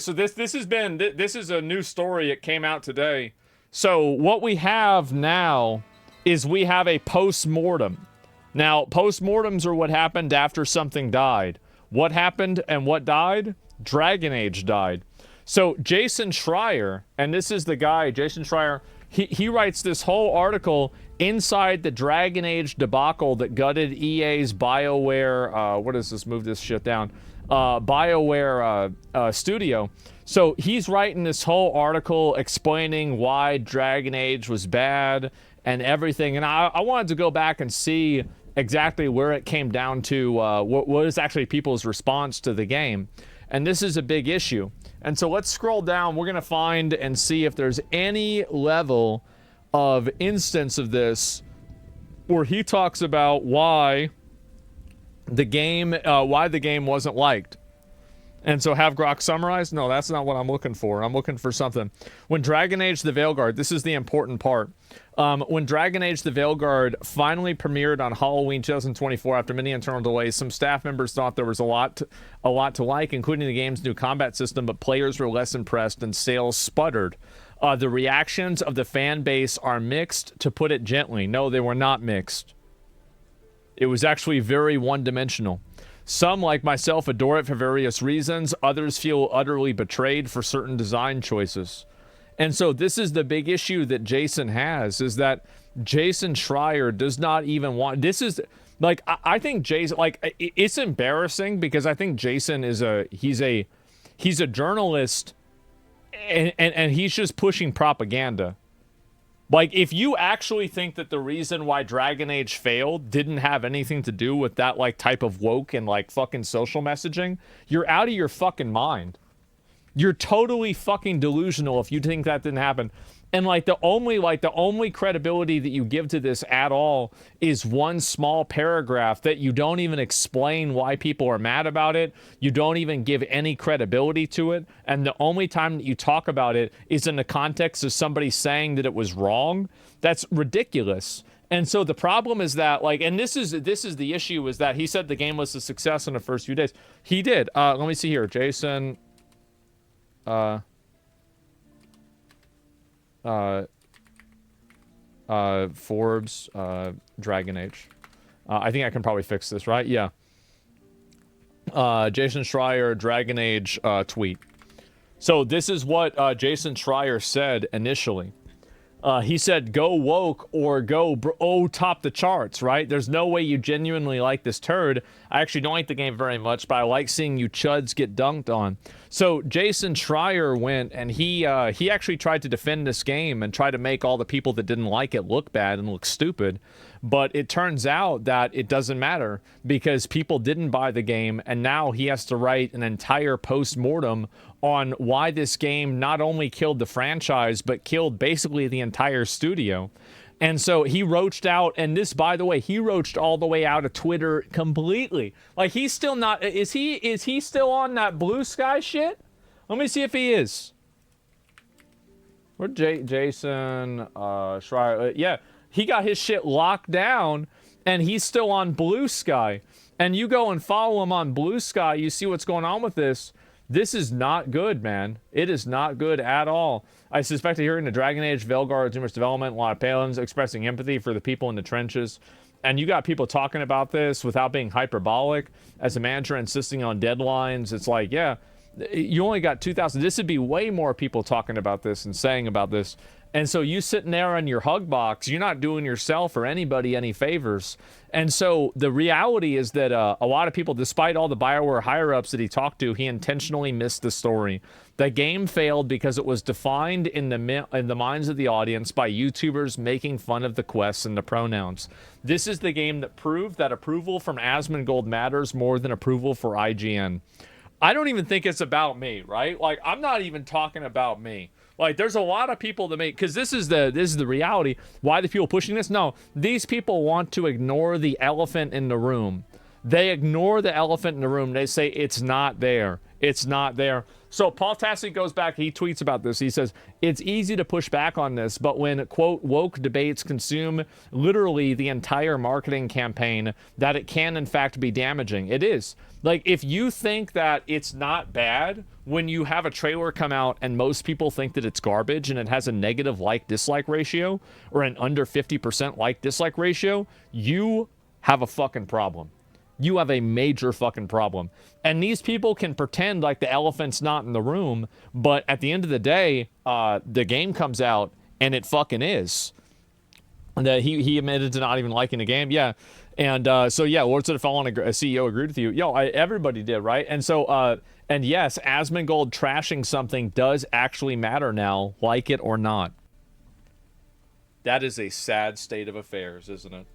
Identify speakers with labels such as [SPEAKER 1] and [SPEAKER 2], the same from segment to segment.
[SPEAKER 1] So this this is a new story. It came out today. So what we have now is we have a post-mortem. Now, post-mortems are what happened after something died. What happened and what died? Dragon Age died. So Jason Schreier, and this is the guy, Jason Schreier, he writes this whole article inside the Dragon Age debacle that gutted EA's BioWare, what is this, move this shit down, BioWare studio. So he's writing this whole article explaining why Dragon Age was bad and everything. And I wanted to go back and see exactly where it came down to, what is actually people's response to the game. And this is a big issue. And so let's scroll down. We're going to find and see if there's any level of instance of this where he talks about why the game wasn't liked. And so have Grok summarized? No, that's not what I'm looking for. I'm looking for something. When Dragon Age the Veilguard, this is the important part. When Dragon Age the Veilguard finally premiered on Halloween 2024 after many internal delays, some staff members thought there was a lot to like, including the game's new combat system, but players were less impressed and sales sputtered. The reactions of the fan base are mixed, to put it gently. No, they were not mixed. It was actually very one-dimensional. Some, like myself, adore it for various reasons. Others feel utterly betrayed for certain design choices. And so this is the big issue that Jason has, is that Jason Schreier does not even want... This is... Like, I think Jason... Like, it's embarrassing because I think Jason is he's a journalist and he's just pushing propaganda. Like, if you actually think that the reason why Dragon Age failed didn't have anything to do with that, like, type of woke and, like, fucking social messaging, you're out of your fucking mind. You're totally fucking delusional if you think that didn't happen. And, the only credibility that you give to this at all is one small paragraph that you don't even explain why people are mad about it. You don't even give any credibility to it. And the only time that you talk about it is in the context of somebody saying that it was wrong. That's ridiculous. And so the problem is that, and this is the issue, is that he said the game was a success in the first few days. He did. Let me see here. Jason... Forbes, Dragon Age. I think I can probably fix this, right? Yeah. Jason Schreier, Dragon Age, tweet. So this is what, Jason Schreier said initially. He said, go woke or go top the charts, right? There's no way you genuinely like this turd. I actually don't like the game very much, but I like seeing you chuds get dunked on. So Jason Schreier went and he actually tried to defend this game and try to make all the people that didn't like it look bad and look stupid. But it turns out that it doesn't matter because people didn't buy the game, and now he has to write an entire post-mortem on why this game not only killed the franchise, but killed basically the entire studio. And so he roached out, and this, by the way, he roached all the way out of Twitter completely. Like, he's still not, is he still on that Blue Sky shit? Let me see if he is. Where Jason Schreier, yeah, he got his shit locked down, and he's still on Blue Sky. And you go and follow him on Blue Sky, you see what's going on with this. This is not good, man. It is not good at all. I suspect that hearing the Dragon Age, Veilguard, numerous development, a lot of Palins expressing empathy for the people in the trenches. And you got people talking about this without being hyperbolic. As a manager insisting on deadlines, it's like, yeah, you only got 2,000. This would be way more people talking about this and saying about this. And so you sitting there on your hug box, you're not doing yourself or anybody any favors. And so the reality is that a lot of people, despite all the BioWare higher-ups that he talked to, he intentionally missed the story. The game failed because it was defined in the minds of the audience by YouTubers making fun of the quests and the pronouns. This is the game that proved that approval from Asmongold matters more than approval for IGN. I don't even think it's about me, right? Like, I'm not even talking about me. Like, there's a lot of people that make, because this is the reality. Why the people pushing this? No, these people want to ignore the elephant in the room. They ignore the elephant in the room. They say it's not there. It's not there. So Paul Tassi goes back, he tweets about this. He says, it's easy to push back on this, but when, quote, woke debates consume literally the entire marketing campaign, that it can in fact be damaging. It is. Like, if you think that it's not bad when you have a trailer come out and most people think that it's garbage and it has a negative like-dislike ratio or an under 50% like-dislike ratio, you have a fucking problem. You have a major fucking problem. And these people can pretend like the elephant's not in the room, but at the end of the day, the game comes out and it fucking is. And he admitted to not even liking the game. Yeah. And so, yeah, Lord Said Following a CEO agreed with you. Yo, everybody did, right? And so, and yes, Asmongold trashing something does actually matter now, like it or not. That is a sad state of affairs, isn't it?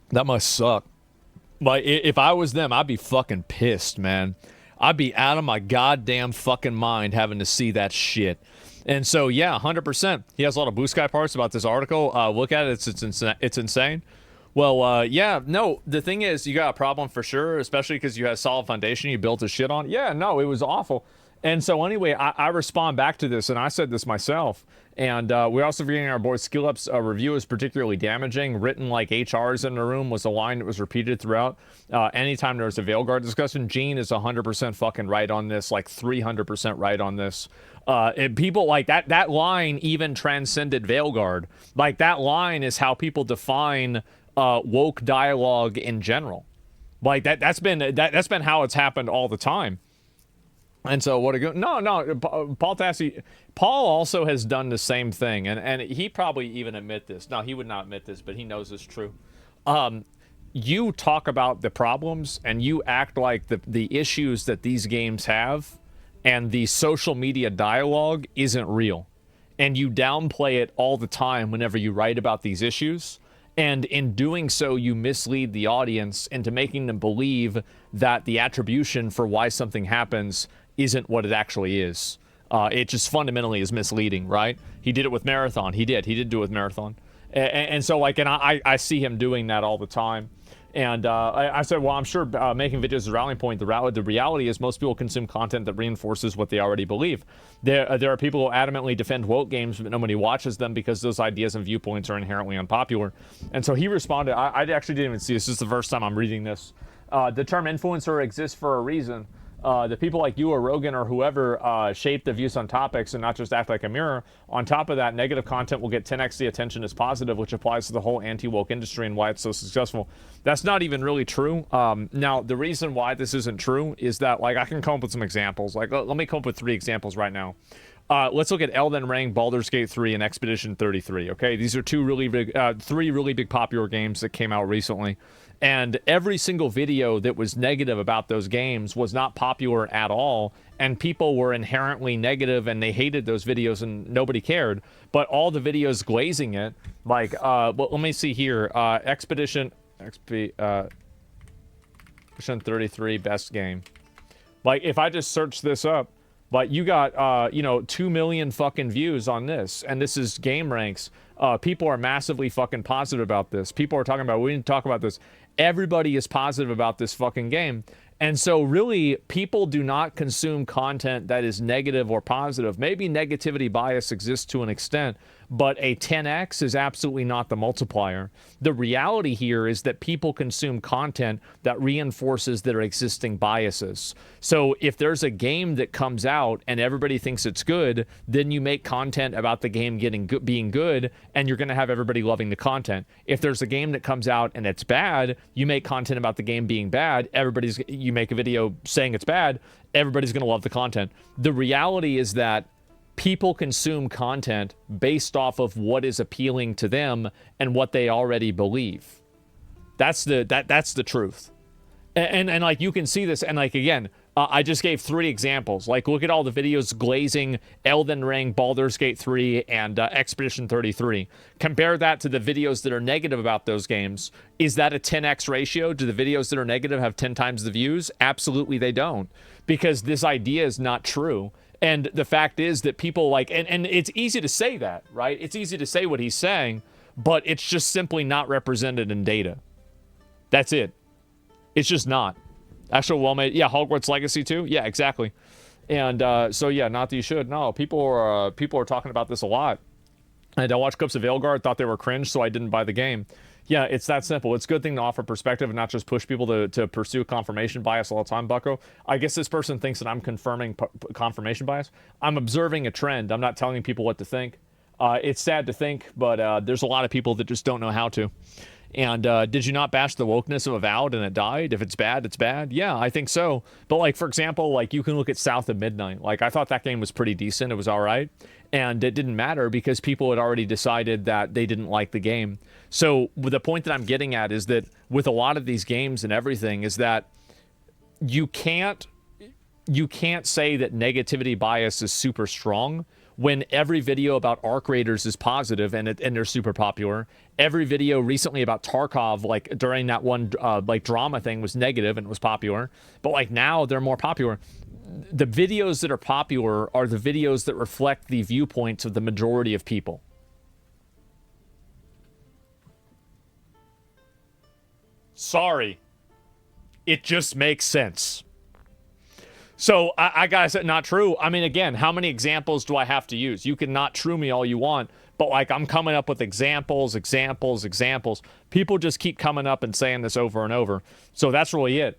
[SPEAKER 1] That must suck. Like, if I was them, I'd be fucking pissed, man. I'd be out of my goddamn fucking mind having to see that shit. And so, yeah, 100%. He has a lot of Blue Sky parts about this article. Look at it. It's insane. Well, yeah, no, the thing is, you got a problem for sure, especially because you had a solid foundation you built a shit on. Yeah, no, it was awful. And so anyway, I respond back to this, and I said this myself. And we're also getting our boy SkillUp's review is particularly damaging. Written like HRs in the room was a line that was repeated throughout. Anytime there was a Veilguard discussion, Gene is 100% fucking right on this, like 300% right on this. And people like that line even transcended Veilguard. Like, that line is how people define woke dialogue in general. Like, that's been how it's happened all the time. And so what a go? No, Paul Tassi, Paul also has done the same thing, and he probably even admit this. No, he would not admit this, but he knows it's true. You talk about the problems, and you act like the issues that these games have, and the social media dialogue isn't real, and you downplay it all the time whenever you write about these issues. And in doing so, you mislead the audience into making them believe that the attribution for why something happens isn't what it actually is. It just fundamentally is misleading, right? He did it with Marathon. He did do it with Marathon. And so, like, and I see him doing that all the time. And I said, well, I'm sure making videos is a rallying point. The reality is most people consume content that reinforces what they already believe. There are people who adamantly defend woke games, but nobody watches them because those ideas and viewpoints are inherently unpopular. And so he responded, I actually didn't even see this. This is the first time I'm reading this. The term influencer exists for a reason. The people like you or Rogan or whoever shape the views on topics and not just act like a mirror. On top of that, negative content will get 10x the attention as positive, which applies to the whole anti-woke industry and why it's so successful. That's not even really true. Now, the reason why this isn't true is that, like, I can come up with some examples. Like, let me come up with 3 examples right now. Let's look at Elden Ring, Baldur's Gate 3, and Expedition 33, okay? These are 3 really big popular games that came out recently. And every single video that was negative about those games was not popular at all, and people were inherently negative and they hated those videos and nobody cared. But all the videos glazing it, like, well, let me see here, Expedition 33 best game. Like, if I just search this up, like, you got, 2 million fucking views on this, and this is Game Ranks. People are massively fucking positive about this. People are talking about, we didn't talk about this. Everybody is positive about this fucking game. And so really, people do not consume content that is negative or positive. Maybe negativity bias exists to an extent, but a 10x is absolutely not the multiplier. The reality here is that people consume content that reinforces their existing biases. So if there's a game that comes out and everybody thinks it's good, then you make content about the game being good, and you're going to have everybody loving the content. If there's a game that comes out and it's bad, you make content about the game being bad, you make a video saying it's bad, everybody's going to love the content. The reality is that people consume content based off of what is appealing to them and what they already believe. That's the truth. And like, you can see this, and like, again, I just gave 3 examples. Like, look at all the videos glazing Elden Ring, Baldur's Gate 3, and Expedition 33. Compare that to the videos that are negative about those games. Is that a 10x ratio? Do the videos that are negative have 10 times the views? Absolutely they don't, because this idea is not true. And the fact is that people like, and it's easy to say that, right? It's easy to say what he's saying, but it's just simply not represented in data. That's it. It's just not. Actual well-made. Yeah, Hogwarts Legacy too. Yeah, exactly. And so yeah, not that you should. No, people are talking about this a lot. And I watched clips of Veilguard, thought they were cringe, so I didn't buy the game. Yeah, it's that simple. It's a good thing to offer perspective and not just push people to pursue confirmation bias all the time, bucko. I guess this person thinks that I'm confirming confirmation bias. I'm observing a trend. I'm not telling people what to think. It's sad to think, but there's a lot of people that just don't know how to. And did you not bash the wokeness of Avowed and it died? If it's bad, it's bad. Yeah, I think so. But like, for example, like you can look at South of Midnight. Like I thought that game was pretty decent. It was all right. And it didn't matter because people had already decided that they didn't like the game. So the point that I'm getting at is that with a lot of these games and everything is that you can't say that negativity bias is super strong when every video about Arc Raiders is positive and they're super popular. Every video recently about Tarkov, like during that one like drama thing, was negative and it was popular. But like now they're more popular. The videos that are popular are the videos that reflect the viewpoints of the majority of people. Sorry. It just makes sense. So I gotta say, not true. I mean, again, how many examples do I have to use? You can not true me all you want, but like I'm coming up with examples. People just keep coming up and saying this over and over. So that's really it.